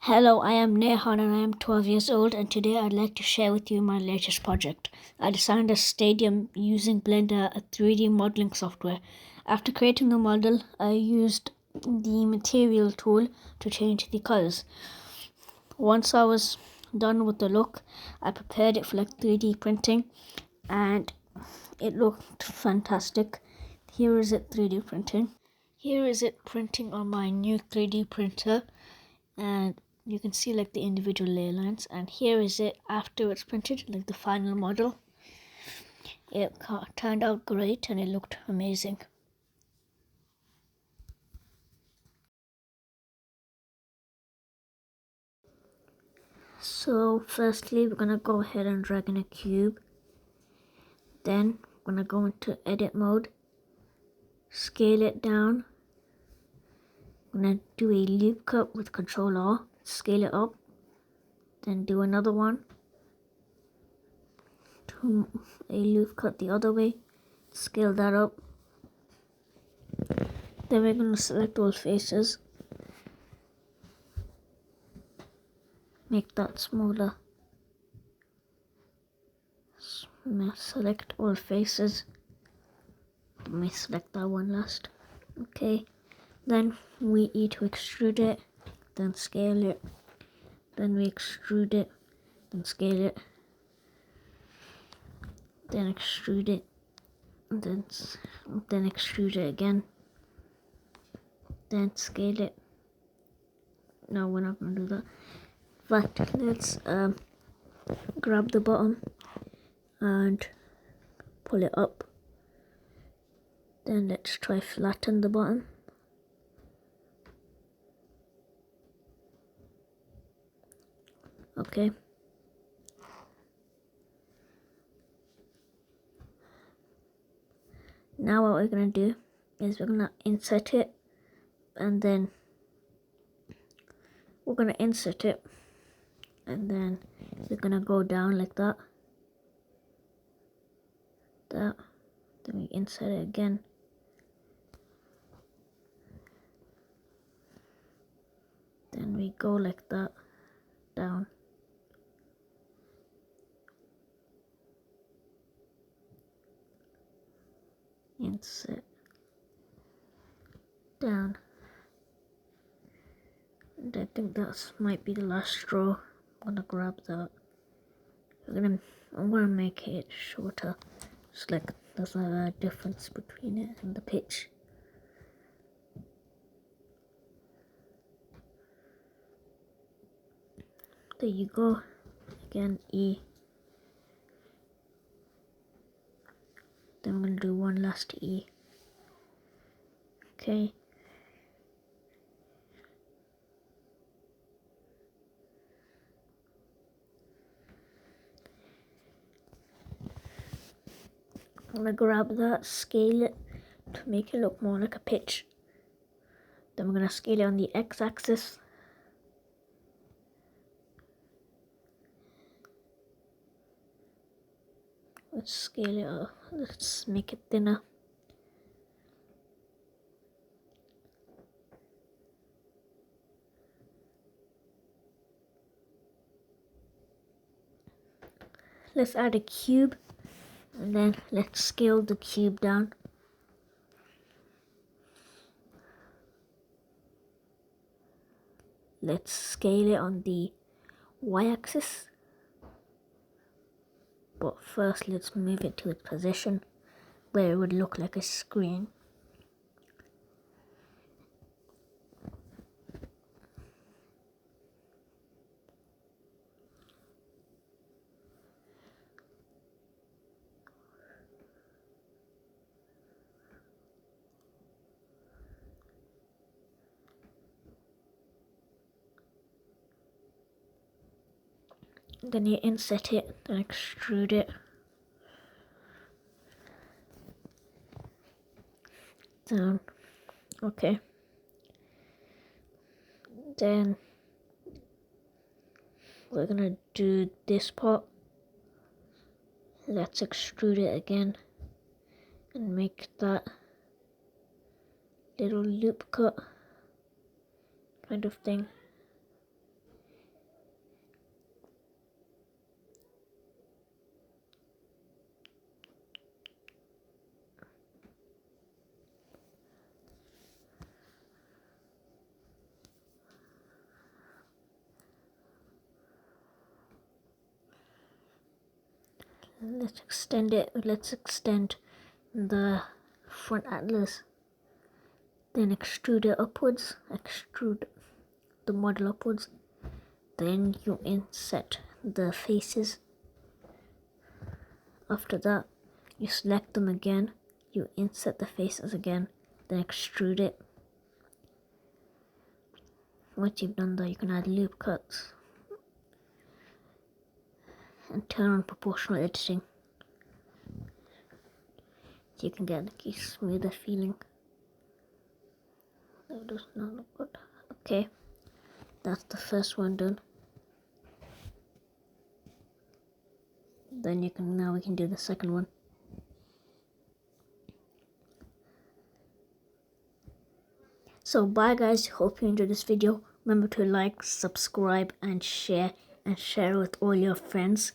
Hello, I am Nehan and I am 12 years old, and today I'd like to share with you my latest project. I designed a stadium using Blender, a 3D modeling software. After creating the model, I used the material tool to change the colors. Once I was done with the look, I prepared it for 3D printing and it looked fantastic. Here is it 3D printing. Here is it printing on my new 3D printer, and you can see the individual layer lines, and here is it after it's printed, the final model. It turned out great and it looked amazing. So firstly, we're gonna go ahead and drag in a cube. Then we're gonna go into edit mode, scale it down. I'm gonna do a loop cut with Control R, scale it up, then do another one, do a loop cut the other way, scale that up. Then we're gonna select all faces, make that smaller. Select all faces. Let me select that one last. Okay, then we need to extrude it, then scale it, then we extrude it, then scale it, then extrude it, then extrude it again, then scale it. No, we're not gonna do that. But let's grab the bottom and pull it up. Then let's try flatten the bottom. Okay. Now what we're gonna do is we're gonna insert it, and then we're gonna insert it, and then we're gonna go down like that. Then we insert it again. Then we go like that, down. Insert, down. And I think that might be the last straw. I'm gonna grab that. I'm gonna make it shorter. Just there's a difference between it and the pitch. There you go. Again, E. Then I'm gonna do one last E. Okay. I'm gonna grab that, scale it to make it look more like a pitch. Then we're gonna scale it on the x-axis. Let's scale it up. Let's make it thinner. Let's add a cube, and then let's scale the cube down. Let's scale it on the y-axis. But first, let's move it to its position where it would look like a screen. Then you insert it, then extrude it. Down. Okay. Then we're gonna do this part. Let's extrude it again and make that little loop cut kind of thing. Let's extend it. Let's extend the front atlas. Then extrude it upwards. Extrude the model upwards. Then you inset the faces. After that, you select them again. You inset the faces again. Then extrude it. Once you've done that, you can add loop cuts and turn on proportional editing so you can get like a smoother feeling. That does not look good. Okay, that's the first one done. Then now we can do the second one. So bye guys, hope you enjoyed this video. Remember to like, subscribe and share with all your friends.